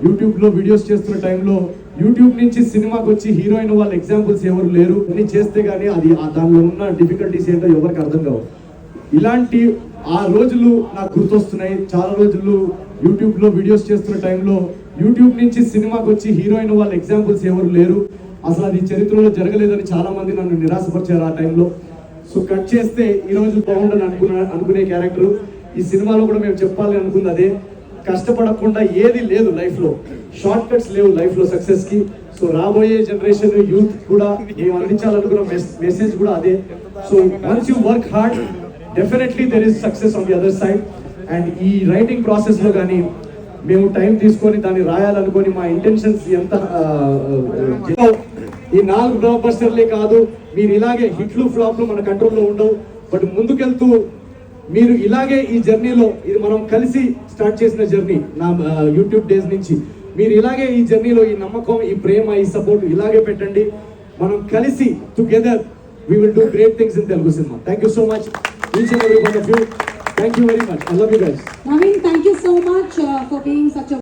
YouTube లో videos చేస్తున్న టైంలో యూట్యూబ్ నుంచి సినిమాకి వచ్చి హీరోయిన్ వాళ్ళ ఎగ్జాంపుల్స్ ఎవరు లేరు. అన్ని చేస్తే గానీ అది దానిలో ఉన్న డిఫికల్టీస్ ఏంటో ఎవరికి అర్థం కావు. ఇలాంటి ఆ రోజులు నాకు గుర్తొస్తున్నాయి. చాలా రోజులు యూట్యూబ్ లో వీడియోస్ చేస్తున్న టైంలో యూట్యూబ్ నుంచి సినిమాకి వచ్చి హీరోయిన్ వాళ్ళ ఎగ్జాంపుల్స్ ఎవరు లేరు. అసలు అది చరిత్రలో జరగలేదని చాలా మంది నన్ను నిరాశపరిచారు ఆ టైంలో. సో కట్ చేస్తే ఈరోజు బాగుండని అనుకునే క్యారెక్టర్ ఈ సినిమాలో కూడా మేము చెప్పాలి అనుకుంది అదే. కష్టపడకుండా ఏది లేదు లైఫ్లో, షార్ట్ కట్స్ లేవు లైఫ్లో సక్సెస్కి. సో రాబోయే జనరేషన్ యూత్ కూడా మేము అందించాలనుకున్న మెసేజ్ కూడా అదే. So once you work hard definitely there is success on the other side. And ఈ రైటింగ్ ప్రాసెస్లో కానీ మేము టైం తీసుకొని దాన్ని రాయాలనుకొని మా ఇంటెన్షన్స్ ఎంత ఈ 4 బ్లాక్ బస్టర్లే కాదు, మీరు ఇలాగే హిట్లు ఫ్లాప్లు మన కంట్రోల్లో ఉండవు. బట్ ముందుకెళ్తూ మీరు ఇలాగే ఈ జర్నీలో, ఇది మనం కలిసి స్టార్ట్ చేసిన జర్నీ నా యూట్యూబ్ డేస్ నుంచి, మీరు ఇలాగే ఈ జర్నీలో ఈ నమ్మకం, ఈ ప్రేమ, ఈ సపోర్ట్ ఇలాగే పెట్టండి. మనం కలిసి together we will do great things in Telugu cinema. Thank you so much, each and every one of you. Thank you very much. I love you guys. Naveen, thank you so much for being such a